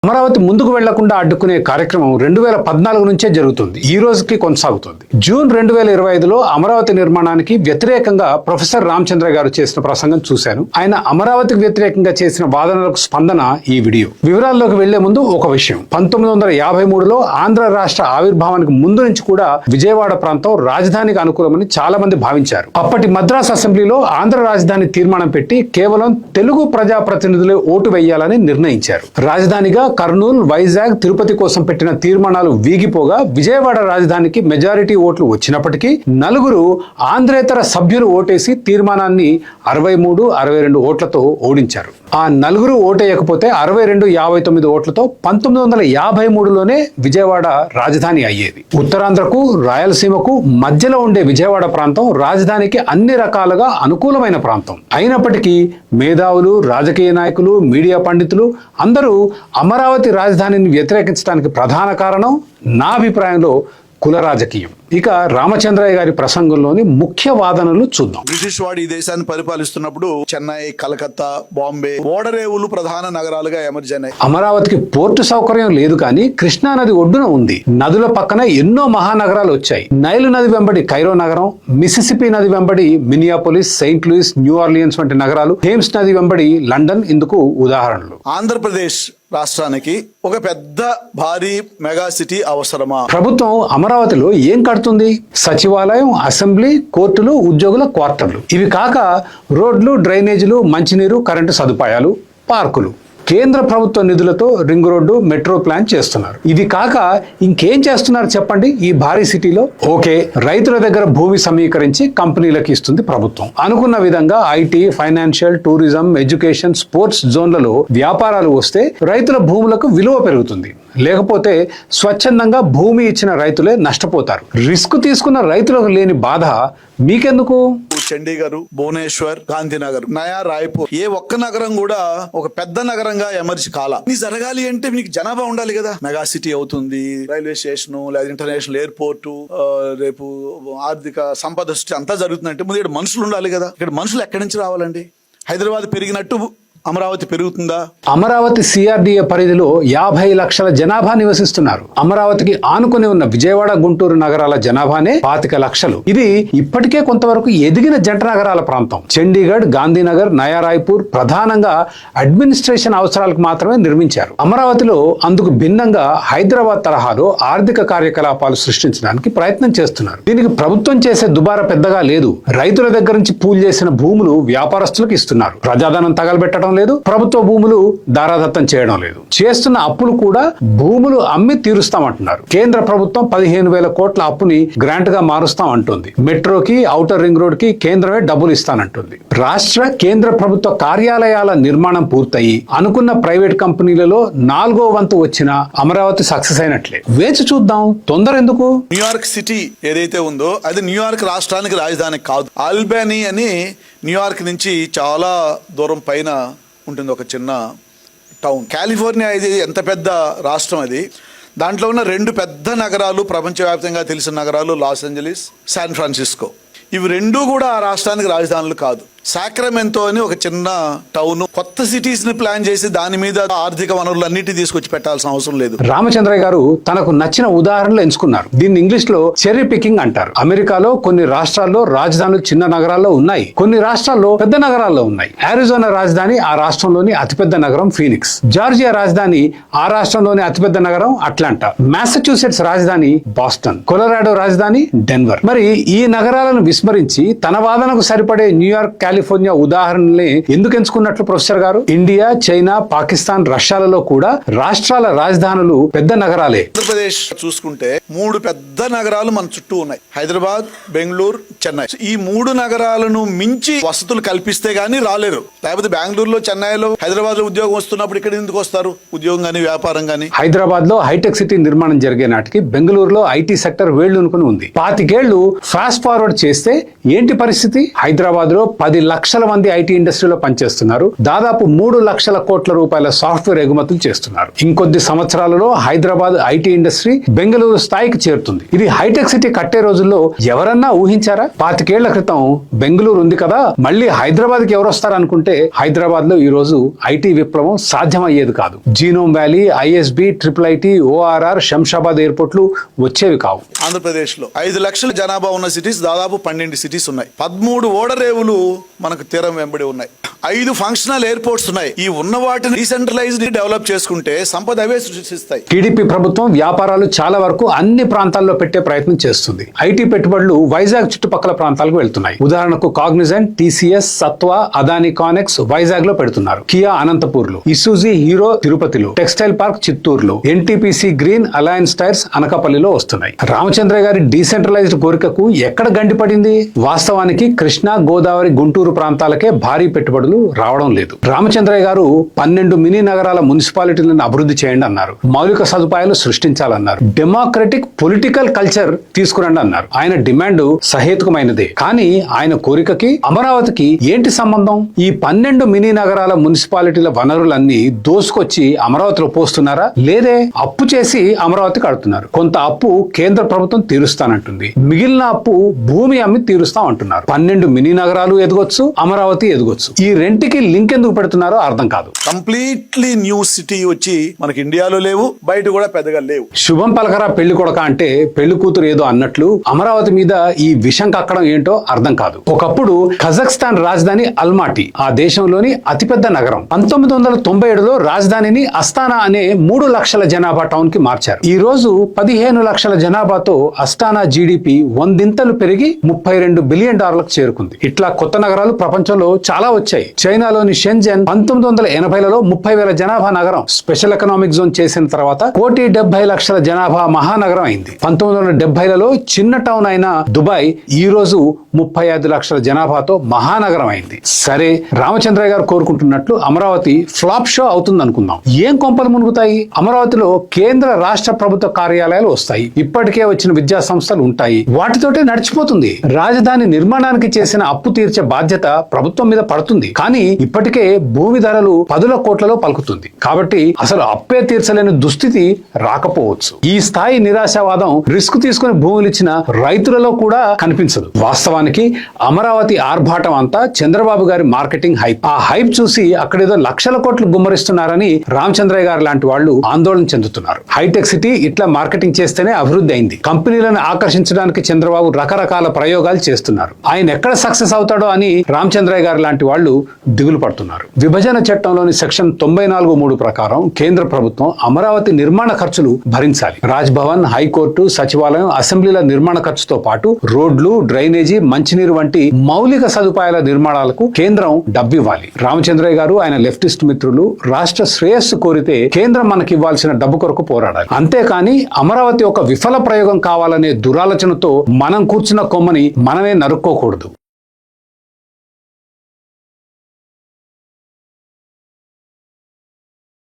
అమరావతి ముందుకు వెళ్లకుండా అడ్డుకునే కార్యక్రమం 2014 నుంచే జరుగుతుంది. ఈ రోజుకి కొనసాగుతుంది. జూన్ 2025లో అమరావతి నిర్మాణానికి వ్యతిరేకంగా ప్రొఫెసర్ రామచంద్ర గారు చేసిన ప్రసంగం చూశాను. ఆయన అమరావతికి వ్యతిరేకంగా చేసిన వాదనలకు స్పందన ఈ వీడియో. వివరాల్లోకి వెళ్లే ముందు ఒక విషయం. 1953లో ఆంధ్ర రాష్ట్ర ఆవిర్భావానికి ముందు నుంచి కూడా విజయవాడ ప్రాంతం రాజధానికి అనుకూలమని చాలా మంది భావించారు. అప్పటి మద్రాస్ అసెంబ్లీలో ఆంధ్ర రాజధాని తీర్మానం పెట్టి కేవలం తెలుగు ప్రజాప్రతినిధులే ఓటు వేయాలని నిర్ణయించారు. రాజధానిగా కర్నూలు, వైజాగ్, తిరుపతి కోసం పెట్టిన తీర్మానాలు వీగిపోగా విజయవాడ రాజధానికి మెజారిటీ ఓట్లు వచ్చినప్పటికీ 4 ఆంధ్రేతర సభ్యులు ఓటేసి తీర్మానాన్ని 63, 62 ఓట్లతో ఓడించారు. ఆ 4 ఓటేయకపోతే 62, 59 ఓట్లతో 1953లోనే విజయవాడ రాజధాని అయ్యేది. ఉత్తరాంధ్రకు, రాయలసీమకు మధ్యలో ఉండే విజయవాడ ప్రాంతం రాజధానికి అన్ని రకాలుగా అనుకూలమైన ప్రాంతం. అయినప్పటికీ మేధావులు, రాజకీయ నాయకులు, మీడియా పండితులు అందరూ అమరావతి రాజధానిని వ్యతిరేకించడానికి ప్రధాన కారణం నా అభిప్రాయంలో కుల రాజకీయం. ఇక రామచంద్రయ్య గారి ప్రసంగంలోని ముఖ్య వాదనలు చూద్దాం. బ్రిటిష్ వాడు ఈ దేశాన్ని పరిపాలిస్తున్నప్పుడు చెన్నై, కలకత్తా, బాంబే ఓడరేవులు ప్రధాన నగరాలుగా ఎమర్జ్ అయినాయి. అమరావతికి పోర్టు సౌకర్యం లేదు, కానీ కృష్ణా నది ఒడ్డున ఉంది. నదుల పక్కన ఎన్నో మహానగరాలు వచ్చాయి. నైలు నది వెంబడి కైరో నగరం, మిసిసిపి నది వెంబడి Minneapolis, Saint Louis, New Orleans వంటి నగరాలు, థేమ్స్ నది వెంబడి లండన్ ఇందుకు ఉదాహరణలు. ఆంధ్రప్రదేశ్ రాష్ట్రానికి ఒక పెద్ద భారీ మెగా సిటీ అవసరమా? ప్రభుత్వం అమరావతిలో ఏం కడుతుంది? సచివాలయం, అసెంబ్లీ, కోర్టులు, ఉద్యోగుల క్వార్టర్లు. ఇవి కాక రోడ్లు, డ్రైనేజీలు, మంచినీరు, కరెంటు సదుపాయాలు, పార్కులు. కేంద్ర ప్రభుత్వ నిధులతో రింగ్ రోడ్డు, మెట్రో ప్లాన్ చేస్తున్నారు. ఇది కాక ఇంకేం చేస్తున్నారు చెప్పండి ఈ భారీ సిటీలో? ఓకే, రైతుల దగ్గర భూమి సమీకరించి కంపెనీలకు ఇస్తుంది ప్రభుత్వం. అనుకున్న విధంగా IT, financial, tourism, education, sports జోన్లలో వ్యాపారాలు వస్తే రైతుల భూములకు విలువ పెరుగుతుంది. లేకపోతే స్వచ్ఛందంగా భూమి ఇచ్చిన రైతులే నష్టపోతారు. రిస్క్ తీసుకున్న రైతులకు లేని బాధ మీకెందుకు? చండీగఢ్, భువనేశ్వర్, గాంధీనగర్, నయా రాయ్పూర్, ఏ ఒక్క నగరం కూడా ఒక పెద్ద నగరంగా ఎమర్జ్ కాల. ఇది జరగాలి అంటే మీకు జనాభా ఉండాలి కదా. మెగా సిటీ అవుతుంది, రైల్వే స్టేషన్ లేదా ఇంటర్నేషనల్ ఎయిర్పోర్ట్, రేపు ఆర్థిక సంపద సృష్టి అంతా జరుగుతుందంటే ముందు ఇక్కడ మనుషులు ఉండాలి కదా. ఇక్కడ మనుషులు ఎక్కడి నుంచి రావాలండి? హైదరాబాద్ పెరిగినట్టు అమరావతి పెరుగుతుందా? అమరావతి సిఆర్డిఏ పరిధిలో 50 లక్షల జనాభా నివసిస్తున్నారు. అమరావతికి ఆనుకుని ఉన్న విజయవాడ, గుంటూరు నగరాల జనాభానే 25 లక్షలు. ఇది ఇప్పటికే కొంతవరకు ఎదిగిన జంట నగరాల ప్రాంతం. చండీగఢ్, గాంధీనగర్, నయా రాయ్పూర్ ప్రధానంగా అడ్మినిస్ట్రేషన్ అవసరాలకు మాత్రమే నిర్మించారు. అమరావతిలో అందుకు భిన్నంగా హైదరాబాద్ తరహాలో ఆర్థిక కార్యకలాపాలు సృష్టించడానికి ప్రయత్నం చేస్తున్నారు. దీనికి ప్రభుత్వం చేసే దుబారా పెద్దగా లేదు. రైతుల దగ్గర నుంచి పూల్ చేసిన భూములు వ్యాపారస్తులకు ఇస్తున్నారు. ప్రజాధనం తగలబెట్టడం లేదు, ప్రభుత్వ భూములు దారాదత్తం చేయడం లేదు. చేస్తున్న అప్పులు కూడా భూములు అమ్మి తీరుస్తామంటున్నారు. కేంద్ర ప్రభుత్వం 15,000 కోట్ల అప్పుని గ్రాంట్ గా మారుస్తాం అంటుంది. మెట్రోకి, ఔటర్ రింగ్ రోడ్ కి కేంద్రమే డబ్బులు ఇస్తానంటుంది. రాష్ట్ర, కేంద్ర ప్రభుత్వ కార్యాలయాల నిర్మాణం పూర్తయి అనుకున్న ప్రైవేట్ కంపెనీలలో 4వ వంతు వచ్చిన అమరావతి సక్సెస్ అయినట్లే. వేచి చూద్దాం, తొందర ఎందుకు? న్యూయార్క్ సిటీ ఏదైతే ఉందో అది న్యూయార్క్ రాష్ట్రానికి రాజధాని కాదు. ఆల్బనీ అని న్యూయార్క్ నుంచి చాలా దూరం పైన ఉంటుంది ఒక చిన్న టౌన్. కాలిఫోర్నియా ఇది ఎంత పెద్ద రాష్ట్రం అది. దాంట్లో ఉన్న 2 పెద్ద నగరాలు, ప్రపంచవ్యాప్తంగా తెలిసిన నగరాలు లాస్ ఏంజలీస్, శాన్ ఫ్రాన్సిస్కో. ఇవి 2 కూడా ఆ రాష్ట్రానికి రాజధానులు కాదు. సాక్రమెంటో అని ఒక చిన్న టౌన్. కొత్త సిటీస్ ని ప్లాన్ చేసి దాని మీద ఆర్థిక వనరులు అన్నిటి తీసుకొచ్చి పెట్టాల్సిన అవసరం లేదు. రామచంద్రయ్య గారు తనకు నచ్చిన ఉదాహరణలు ఎంచుకున్నారు. దీన్ని ఇంగ్లీష్ లో చెర్రీ పికింగ్ అంటారు. అమెరికాలో కొన్ని రాష్ట్రాల్లో రాజధానులు చిన్న నగరాల్లో ఉన్నాయి, కొన్ని రాష్ట్రాల్లో పెద్ద నగరాల్లో ఉన్నాయి. అరిజోనా రాజధాని ఆ రాష్ట్రంలోని అతిపెద్ద నగరం ఫీనిక్స్. జార్జియా రాజధాని ఆ రాష్ట్రంలోని అతిపెద్ద నగరం అట్లాంటా. మాసచ్యూసెట్స్ రాజధాని బాస్టన్. కొలరాడో రాజధాని డెన్వర్. మరి ఈ నగరాలను విస్మరించి తన వాదనకు సరిపడే న్యూయార్క్, కాలిఫోర్నియా ఉదాహరణలే ఎందుకు ఎంచుకున్నట్లు ప్రొఫెసర్ గారు? ఇండియా, చైనా, పాకిస్తాన్, రష్యాలలో కూడా రాష్ట్రాల రాజధానులు పెద్ద నగరాలే. ఆంధ్రప్రదేశ్ చూసుకుంటే 3 పెద్ద నగరాలు మన చుట్టూ ఉన్నాయి. హైదరాబాద్, బెంగళూరు, చెన్నై. ఈ 3 నగరాలను మించి వసతులు కల్పిస్తే గానీ రాలేరు. లేకపోతే బెంగళూరులో, చెన్నైలో, హైదరాబాద్ లో ఉద్యోగం వస్తున్నప్పుడు ఇక్కడ ఎందుకు వస్తారు? ఉద్యోగం గానీ, వ్యాపారం గానీ. హైదరాబాద్ లో హైటెక్ సిటీ నిర్మాణం జరిగే నాటికి బెంగళూరులో ఐటీ సెక్టర్ వేళ్లునుకుని ఉంది. 25 ఏళ్లు ఫాస్ట్ ఫార్వర్డ్ చేస్తే ఏంటి పరిస్థితి? హైదరాబాద్ లో 10 లక్షల మంది ఐటీ ఇండస్ట్రీలో పనిచేస్తున్నారు. దాదాపు 3 లక్షల కోట్ల రూపాయల సాఫ్ట్వేర్ ఎగుమతులు చేస్తున్నారు. ఇంకొద్ది సంవత్సరాలలో హైదరాబాద్ ఐటీ ఇండస్ట్రీ బెంగళూరు స్థాయికి చేరుతుంది. ఇది హైటెక్ సిటీ కట్టే రోజుల్లో ఎవరన్నా ఊహించారా? 25 ఏళ్ల క్రితం బెంగళూరు ఉంది కదా, మళ్ళీ హైదరాబాద్ కి ఎవరు వస్తారు అనుకుంటే హైదరాబాద్ లో ఈ రోజు ఐటీ విప్లవం సాధ్యమయ్యేది కాదు. Genome valley, ISB, IIIT, ORR, Shamshabad ఎయిర్పోర్ట్లు వచ్చేవి కావు. ఆంధ్రప్రదేశ్ లో 5 లక్షల జనాభా ఉన్న సిటీస్ దాదాపు 12 సిటీస్ ఉన్నాయి. 13 ఓడరేవులు మనకు తీరం వెంబడి ఉన్నాయి. 5 ఫంక్షనల్ ఎయిర్పోర్ట్స్ ఉన్నాయి. ఈ ఉన్న వాటిని డీసెంట్రలైజ్డ్ డెవలప్ చేసుకుంటే సంపద అవే సృష్టిస్తాయి. టీడీపీ ప్రభుత్వం వ్యాపారాలు చాలా వరకు అన్ని ప్రాంతాల్లో పెట్టే ప్రయత్నం చేస్తుంది. ఐటీ పెట్టుబడులు వైజాగ్ చుట్టుపక్కల ప్రాంతాలకు వెళ్తున్నాయి. ఉదాహరణకు కాగ్నిజెంట్, TCS, సత్వ, అదాని కానెక్స్ వైజాగ్ లో పెడుతున్నారు. కియా అనంతపూర్ లో, ఇసుజీ హీరో తిరుపతిలో, టెక్స్టైల్ పార్క్ చిత్తూరులో, NTPC గ్రీన్, అలయన్స్ టైర్స్ అనకాపల్లిలో వస్తున్నాయి. రామచంద్ర గారి డీసెంట్రలైజ్డ్ కోరికకు ఎక్కడ గండి పడింది? వాస్తవానికి కృష్ణా, గోదావరి, గుంటూరు ప్రాంతాలకే భారీ పెట్టుబడులు రావడం లేదు. రామచంద్రయ్య గారు 12 మినీ నగరాల మున్సిపాలిటీలను అభివృద్ధి చేయండి అన్నారు. మౌలిక సదుపాయాలు సృష్టించాలన్నారు. డెమోక్రటిక్ పొలిటికల్ కల్చర్ తీసుకురండి అన్నారు. ఆయన డిమాండ్ సహేతుకమైనదే. కానీ ఆయన కోరికకి అమరావతికి ఏంటి సంబంధం? ఈ 12 మినీ నగరాల మున్సిపాలిటీల వనరులన్నీ దోసుకొచ్చి అమరావతిలో పోస్తున్నారా? లేదే, అప్పు చేసి అమరావతి కడుతున్నారు. కొంత అప్పు కేంద్ర ప్రభుత్వం తీరుస్తానంటుంది. మిగిలిన అప్పు భూమి అమ్మి తీరుస్తాం అంటున్నారు. 12 మినీ నగరాలు ఎదగొచ్చు, అమరావతి ఎదగొచ్చు. ఈ రెంటికి లింక్ ఎందుకు పెడుతున్నారో అర్థం కాదు. కంప్లీట్లీ న్యూ సిటీ వచ్చి మనకి ఇండియాలో లేవు, బయట కూడా పెద్దగా లేవు. శుభం పలకరా పెళ్లి కొడక అంటే పెళ్లి కూతురు ఏదో అన్నట్లు అమరావతి మీద ఈ విషం కక్కడం ఏంటో అర్థం కాదు. ఒకప్పుడు కజాఖ్స్తాన్ రాజధాని అల్మాటీ ఆ దేశంలోని అతిపెద్ద నగరం. 1997లో రాజధానిని అస్తానా అనే 3 లక్షల జనాభా టౌన్ కి మార్చారు. ఈ రోజు 15 లక్షల జనాభాతో అస్తానా జీడిపి 100 పెరిగి $32 బిలియన్ చేరుకుంది. ఇట్లా కొత్త నగరాలు ప్రపంచంలో చాలా వచ్చాయి. చైనాలోని షెంజన్ 1980లలో 30,000 జనాభా నగరం. స్పెషల్ ఎకనామిక్ జోన్ చేసిన తర్వాత 1,70,00,000 జనాభా మహానగరం అయింది. 1970లలో చిన్న టౌన్ అయిన దుబాయ్ ఈ రోజు 35 లక్షల జనాభాతో మహానగరం అయింది. సరే, రామచంద్రయ్య గారు కోరుకుంటున్నట్లు అమరావతి ఫ్లాప్ షో అవుతుంది అనుకుందాం. ఏం కొంపలు మునుగుతాయి? అమరావతిలో కేంద్ర రాష్ట్ర ప్రభుత్వ కార్యాలయాలు వస్తాయి. ఇప్పటికే వచ్చిన విద్యా సంస్థలు ఉంటాయి. వాటితోటే నడిచిపోతుంది. రాజధాని నిర్మాణానికి చేసిన అప్పు తీర్చే బాధ్యత ప్రభుత్వం మీద పడుతుంది. కానీ ఇప్పటికే భూమి ధరలు 10 కోట్లలో పలుకుతుంది. కాబట్టి అసలు అప్పే తీర్చలేని దుస్థితి రాకపోవచ్చు. ఈ స్థాయి నిరాశావాదం రిస్క్ తీసుకుని భూములు ఇచ్చిన రైతులలో కూడా కనిపించదు. వాస్తవానికి అమరావతి ఆర్భాటం అంతా చంద్రబాబు గారి మార్కెటింగ్ హైప్. ఆ హైప్ చూసి అక్కడేదో లక్షల కోట్లు గుమ్మరిస్తున్నారని రామచంద్రయ్య గారు లాంటి వాళ్ళు ఆందోళన చెందుతున్నారు. హైటెక్ సిటీ ఇట్లా మార్కెటింగ్ చేస్తేనే అభివృద్ధి అయింది. కంపెనీలను ఆకర్షించడానికి చంద్రబాబు రకరకాల ప్రయోగాలు చేస్తున్నారు. ఆయన ఎక్కడ సక్సెస్ అవుతాడో అని రామచంద్రయ్య గారు లాంటి వాళ్ళు దిగులు పడుతున్నారు. విభజన చట్టంలోని సెక్షన్ 94(3) ప్రకారం కేంద్ర ప్రభుత్వం అమరావతి నిర్మాణ ఖర్చులు భరించాలి. రాజ్ భవన్, హైకోర్టు, సచివాలయం, అసెంబ్లీల నిర్మాణ ఖర్చుతో పాటు రోడ్లు, డ్రైనేజీ, మంచినీరు వంటి మౌలిక సదుపాయాల నిర్మాణాలకు కేంద్రం డబ్బివ్వాలి. రామచంద్రయ్య గారు ఆయన లెఫ్టిస్ట్ మిత్రులు రాష్ట్ర శ్రేయస్సు కోరితే కేంద్రం మనకి ఇవ్వాల్సిన డబ్బు కొరకు పోరాడాలి. అంతేకాని అమరావతి ఒక విఫల ప్రయోగం కావాలనే దురాలోచనతో మనం కూర్చున్న కొమ్మని మనమే నరుక్కోకూడదు.